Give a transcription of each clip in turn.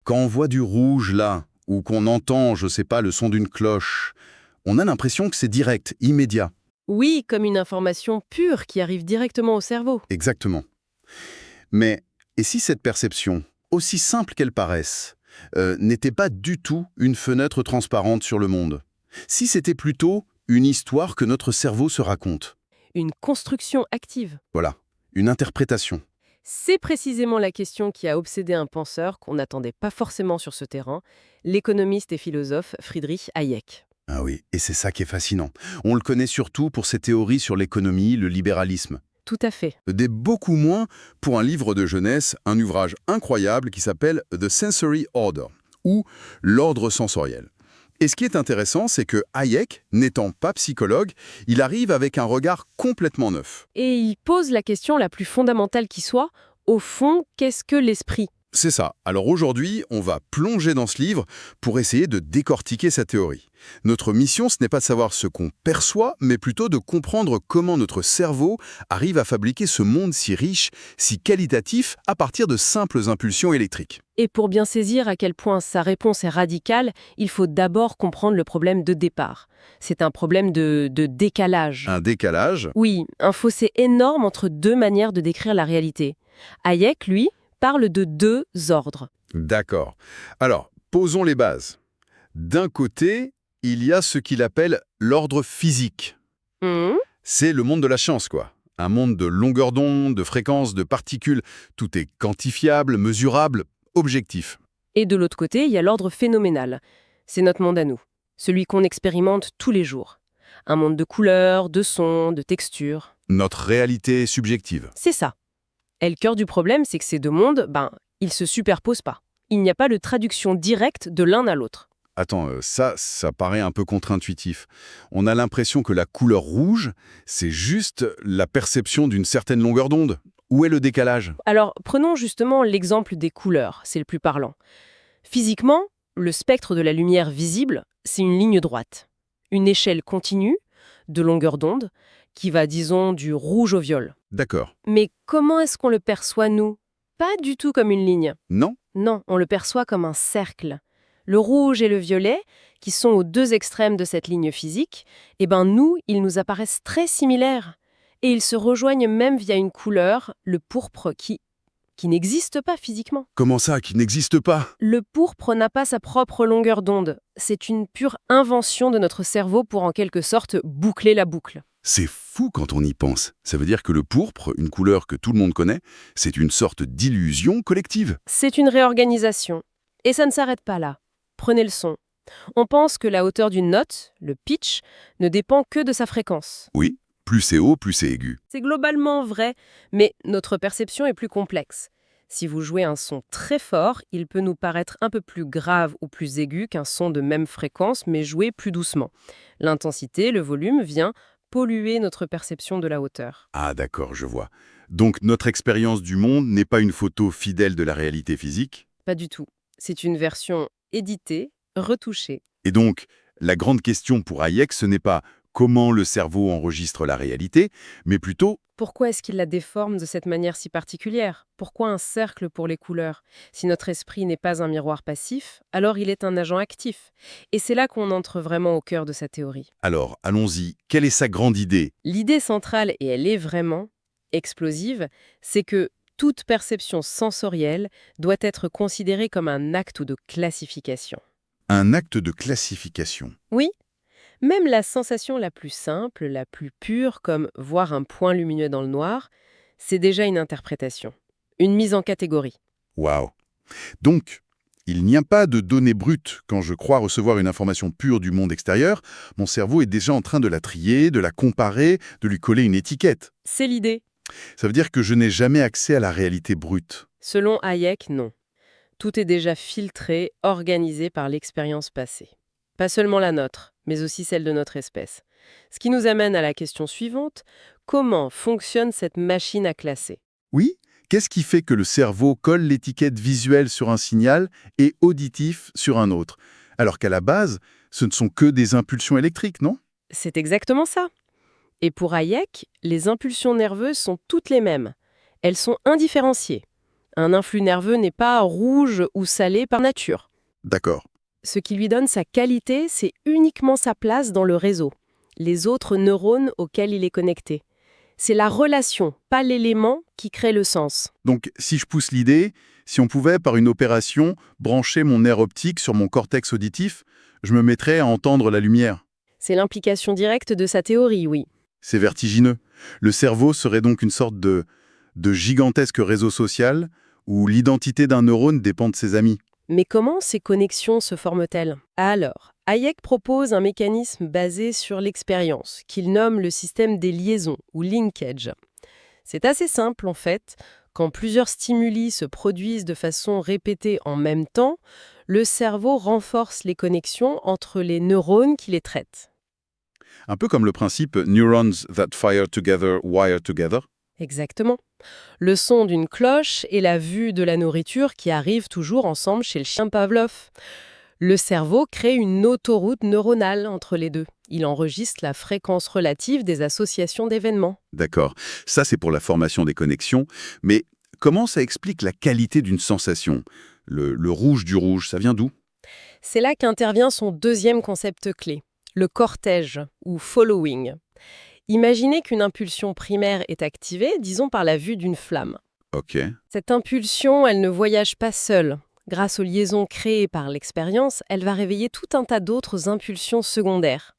Quand on voit du rouge là, ou qu'on entend, je sais pas, le son d'une cloche, on a l'impression que c'est direct, immédiat. Oui, comme une information pure qui arrive directement au cerveau. Exactement. Mais, et si cette perception, aussi simple qu'elle paraisse, n'était pas du tout une fenêtre transparente sur le monde? Si c'était plutôt une histoire que notre cerveau se raconte? Une construction active. Voilà, une interprétation. C'est précisément la question qui a obsédé un penseur qu'on n'attendait pas forcément sur ce terrain, l'économiste et philosophe Friedrich Hayek. Ah oui, et c'est ça qui est fascinant. On le connaît surtout pour ses théories sur l'économie, le libéralisme. Tout à fait. Des beaucoup moins pour un livre de jeunesse, un ouvrage incroyable qui s'appelle The Sensory Order, ou l'ordre sensoriel. Et ce qui est intéressant, c'est que Hayek, n'étant pas psychologue, il arrive avec un regard complètement neuf. Et il pose la question la plus fondamentale qui soit, au fond, qu'est-ce que l'esprit? C'est ça. Alors aujourd'hui, on va plonger dans ce livre pour essayer de décortiquer sa théorie. Notre mission, ce n'est pas de savoir ce qu'on perçoit, mais plutôt de comprendre comment notre cerveau arrive à fabriquer ce monde si riche, si qualitatif, à partir de simples impulsions électriques. Et pour bien saisir à quel point sa réponse est radicale, il faut d'abord comprendre le problème de départ. C'est un problème de décalage. Un décalage. Oui, un fossé énorme entre deux manières de décrire la réalité. Hayek, lui, parle de deux ordres. D'accord. Alors, posons les bases. D'un côté, il y a ce qu'il appelle l'ordre physique. Hum. C'est le monde de la science, quoi. Un monde de longueur d'onde, de fréquences, de particules. Tout est quantifiable, mesurable, objectif. Et de l'autre côté, il y a l'ordre phénoménal. C'est notre monde à nous, celui qu'on expérimente tous les jours. Un monde de couleurs, de sons, de textures. Notre réalité subjective. C'est ça. Et le cœur du problème, c'est que ces deux mondes, ils se superposent pas. Il n'y a pas de traduction directe de l'un à l'autre. Attends, ça paraît un peu contre-intuitif. On a l'impression que la couleur rouge, c'est juste la perception d'une certaine longueur d'onde. Où est le décalage? Alors, prenons justement l'exemple des couleurs, c'est le plus parlant. Physiquement, le spectre de la lumière visible, c'est une ligne droite. Une échelle continue, de longueur d'onde, qui va, disons, du rouge au violet. D'accord. Mais comment est-ce qu'on le perçoit, nous? Pas du tout comme une ligne. Non? Non, on le perçoit comme un cercle. Le rouge et le violet, qui sont aux deux extrêmes de cette ligne physique, nous, ils nous apparaissent très similaires. Et ils se rejoignent même via une couleur, le pourpre, qui n'existe pas physiquement. Comment ça, qui n'existe pas? Le pourpre n'a pas sa propre longueur d'onde. C'est une pure invention de notre cerveau pour en quelque sorte boucler la boucle. C'est fou quand on y pense. Ça veut dire que le pourpre, une couleur que tout le monde connaît, c'est une sorte d'illusion collective. C'est une réorganisation. Et ça ne s'arrête pas là. Prenez le son. On pense que la hauteur d'une note, le pitch, ne dépend que de sa fréquence. Oui, plus c'est haut, plus c'est aigu. C'est globalement vrai, mais notre perception est plus complexe. Si vous jouez un son très fort, il peut nous paraître un peu plus grave ou plus aigu qu'un son de même fréquence, mais joué plus doucement. L'intensité, le volume, vient polluer notre perception de la hauteur. Ah d'accord, je vois. Donc notre expérience du monde n'est pas une photo fidèle de la réalité physique? Pas du tout. C'est une version éditée, retouchée. Et donc, la grande question pour Hayek, ce n'est pas comment le cerveau enregistre la réalité, mais plutôt Pourquoi est-ce qu'il la déforme de cette manière si particulière? Pourquoi un cercle pour les couleurs? Si notre esprit n'est pas un miroir passif, alors il est un agent actif. Et c'est là qu'on entre vraiment au cœur de sa théorie. alors, allons-y, quelle est sa grande idée? L'idée centrale, et elle est vraiment explosive, c'est que toute perception sensorielle doit être considérée comme un acte de classification. Un acte de classification. Oui, même la sensation la plus simple, la plus pure, comme voir un point lumineux dans le noir, c'est déjà une interprétation, une mise en catégorie. Waouh! Donc, il n'y a pas de données brutes. Quand je crois recevoir une information pure du monde extérieur, mon cerveau est déjà en train de la trier, de la comparer, de lui coller une étiquette. C'est l'idée. Ça veut dire que je n'ai jamais accès à la réalité brute. Selon Hayek, non. Tout est déjà filtré, organisé par l'expérience passée. Pas seulement la nôtre, mais aussi celle de notre espèce. Ce qui nous amène à la question suivante, comment fonctionne cette machine à classer? Oui? Qu'est-ce qui fait que le cerveau colle l'étiquette visuelle sur un signal et auditif sur un autre? Alors qu'à la base, ce ne sont que des impulsions électriques, non? C'est exactement ça. Et pour Hayek, les impulsions nerveuses sont toutes les mêmes. Elles sont indifférenciées. Un influx nerveux n'est pas rouge ou salé par nature. D'accord. Ce qui lui donne sa qualité, c'est uniquement sa place dans le réseau, les autres neurones auxquels il est connecté. C'est la relation, pas l'élément, qui crée le sens. Donc, si je pousse l'idée, si on pouvait, par une opération, brancher mon nerf optique sur mon cortex auditif, je me mettrais à entendre la lumière. C'est l'implication directe de sa théorie, oui. C'est vertigineux. Le cerveau serait donc une sorte de gigantesque réseau social où l'identité d'un neurone dépend de ses amis. Mais comment ces connexions se forment-elles? Alors, Hayek propose un mécanisme basé sur l'expérience, qu'il nomme le système des liaisons, ou linkage. C'est assez simple en fait. Quand plusieurs stimuli se produisent de façon répétée en même temps, le cerveau renforce les connexions entre les neurones qui les traitent. Un peu comme le principe Neurons that fire together wire together. Exactement. Le son d'une cloche et la vue de la nourriture qui arrivent toujours ensemble chez le chien Pavlov. Le cerveau crée une autoroute neuronale entre les deux. Il enregistre la fréquence relative des associations d'événements. D'accord. Ça, c'est pour la formation des connexions. Mais comment ça explique la qualité d'une sensation? Le rouge du rouge, ça vient d'où? C'est là qu'intervient son deuxième concept clé, le cortège ou following. Imaginez qu'une impulsion primaire est activée, disons par la vue d'une flamme. Ok. Cette impulsion, elle ne voyage pas seule. Grâce aux liaisons créées par l'expérience, elle va réveiller tout un tas d'autres impulsions secondaires.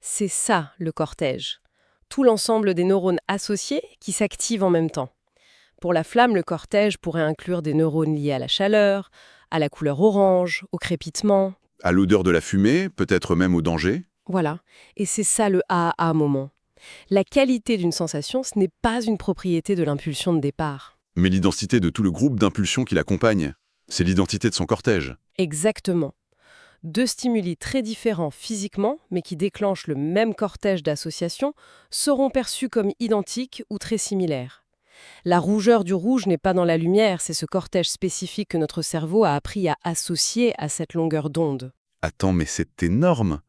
C'est ça, le cortège. Tout l'ensemble des neurones associés qui s'activent en même temps. Pour la flamme, le cortège pourrait inclure des neurones liés à la chaleur, à la couleur orange, au crépitement. À l'odeur de la fumée, peut-être même au danger? Voilà. Et c'est ça le AA moment. La qualité d'une sensation, ce n'est pas une propriété de l'impulsion de départ. Mais l'identité de tout le groupe d'impulsions qui l'accompagne, c'est l'identité de son cortège. Exactement. Deux stimuli très différents physiquement, mais qui déclenchent le même cortège d'associations, seront perçus comme identiques ou très similaires. La rougeur du rouge n'est pas dans la lumière, c'est ce cortège spécifique que notre cerveau a appris à associer à cette longueur d'onde. Attends, mais c'est énorme!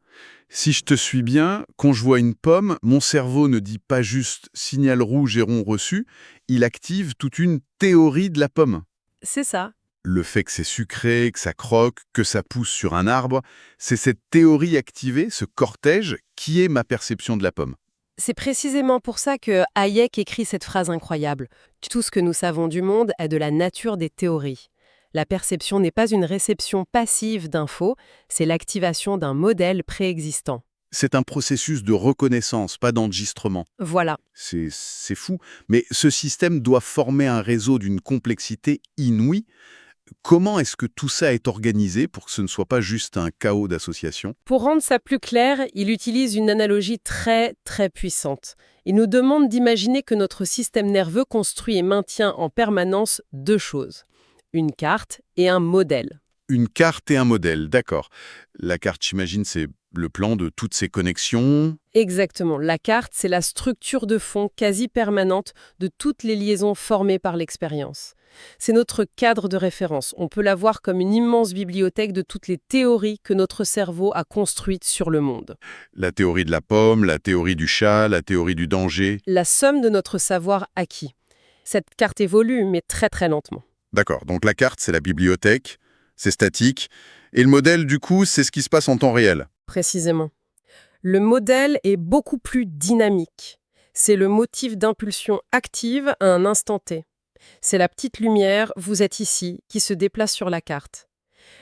Si je te suis bien, quand je vois une pomme, mon cerveau ne dit pas juste signal rouge et rond reçu, il active toute une théorie de la pomme. C'est ça. Le fait que c'est sucré, que ça croque, que ça pousse sur un arbre, c'est cette théorie activée, ce cortège, qui est ma perception de la pomme. C'est précisément pour ça que Hayek écrit cette phrase incroyable. Tout ce que nous savons du monde est de la nature des théories. La perception n'est pas une réception passive d'infos, c'est l'activation d'un modèle préexistant. C'est un processus de reconnaissance, pas d'enregistrement. Voilà. C'est fou. Mais ce système doit former un réseau d'une complexité inouïe. Comment est-ce que tout ça est organisé pour que ce ne soit pas juste un chaos d'associations? Pour rendre ça plus clair, il utilise une analogie très puissante. Il nous demande d'imaginer que notre système nerveux construit et maintient en permanence deux choses. Une carte et un modèle. Une carte et un modèle, d'accord. La carte, j'imagine, c'est le plan de toutes ces connexions. Exactement. La carte, c'est la structure de fond quasi permanente de toutes les liaisons formées par l'expérience. C'est notre cadre de référence. On peut la voir comme une immense bibliothèque de toutes les théories que notre cerveau a construites sur le monde. La théorie de la pomme, la théorie du chat, la théorie du danger. La somme de notre savoir acquis. Cette carte évolue, mais très lentement. D'accord, donc la carte, c'est la bibliothèque, c'est statique. Et le modèle, du coup, c'est ce qui se passe en temps réel. Précisément. Le modèle est beaucoup plus dynamique. C'est le motif d'impulsion active à un instant T. C'est la petite lumière, vous êtes ici, qui se déplace sur la carte.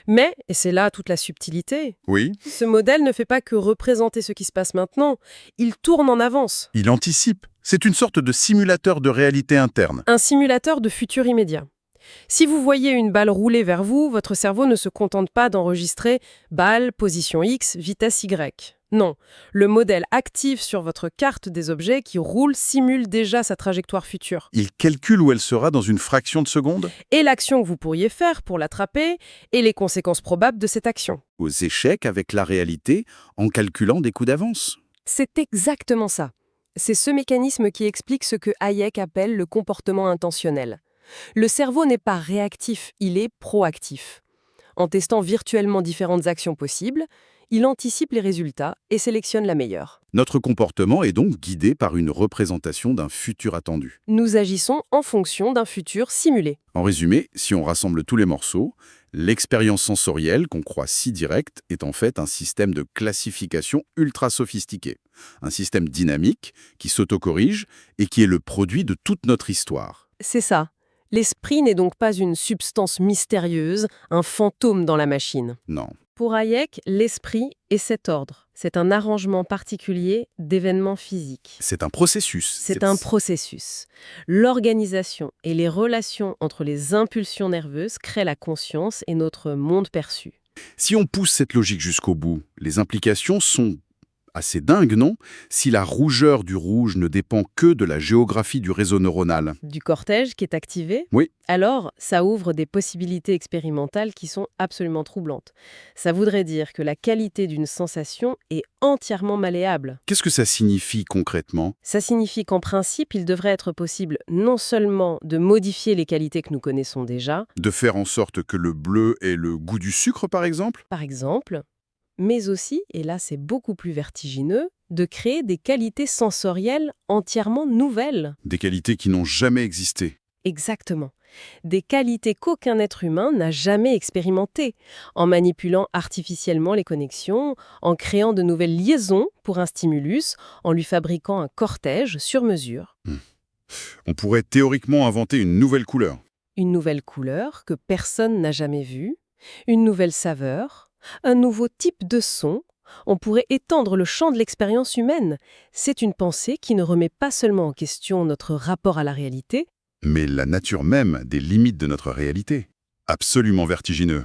Mais, et c'est là toute la subtilité, Oui. ce modèle ne fait pas que représenter ce qui se passe maintenant, il tourne en avance. Il anticipe. C'est une sorte de simulateur de réalité interne. Un simulateur de futur immédiat. Si vous voyez une balle rouler vers vous, votre cerveau ne se contente pas d'enregistrer balle, position X, vitesse Y. Non, le modèle active sur votre carte des objets qui roule simule déjà sa trajectoire future. Il calcule où elle sera dans une fraction de seconde. Et l'action que vous pourriez faire pour l'attraper, et les conséquences probables de cette action. Aux échecs avec la réalité, en calculant des coups d'avance. C'est exactement ça. C'est ce mécanisme qui explique ce que Hayek appelle le comportement intentionnel. Le cerveau n'est pas réactif, il est proactif. En testant virtuellement différentes actions possibles, il anticipe les résultats et sélectionne la meilleure. Notre comportement est donc guidé par une représentation d'un futur attendu. Nous agissons en fonction d'un futur simulé. En résumé, si on rassemble tous les morceaux, l'expérience sensorielle, qu'on croit si directe, est en fait un système de classification ultra sophistiqué. Un système dynamique qui s'autocorrige et qui est le produit de toute notre histoire. C'est ça. L'esprit n'est donc pas une substance mystérieuse, un fantôme dans la machine. Non. Pour Hayek, l'esprit est cet ordre. C'est un arrangement particulier d'événements physiques. C'est un processus. C'est un processus. L'organisation et les relations entre les impulsions nerveuses créent la conscience et notre monde perçu. Si on pousse cette logique jusqu'au bout, les implications sont assez dingues, non? Si la rougeur du rouge ne dépend que de la géographie du réseau neuronal. Du cortège qui est activé, Oui. alors ça ouvre des possibilités expérimentales qui sont absolument troublantes. Ça voudrait dire que la qualité d'une sensation est entièrement malléable. Qu'est-ce que ça signifie concrètement? Ça signifie qu'en principe, il devrait être possible non seulement de modifier les qualités que nous connaissons déjà, De faire en sorte que le bleu ait le goût du sucre, par exemple? par exemple, mais aussi, et là c'est beaucoup plus vertigineux, de créer des qualités sensorielles entièrement nouvelles. Des qualités qui n'ont jamais existé. Exactement. Des qualités qu'aucun être humain n'a jamais expérimentées, en manipulant artificiellement les connexions, en créant de nouvelles liaisons pour un stimulus, en lui fabriquant un cortège sur mesure. On pourrait théoriquement inventer une nouvelle couleur. Une nouvelle couleur que personne n'a jamais vue, une nouvelle saveur, un nouveau type de son. On pourrait étendre le champ de l'expérience humaine. C'est une pensée qui ne remet pas seulement en question notre rapport à la réalité, Mais la nature même des limites de notre réalité. Absolument vertigineux.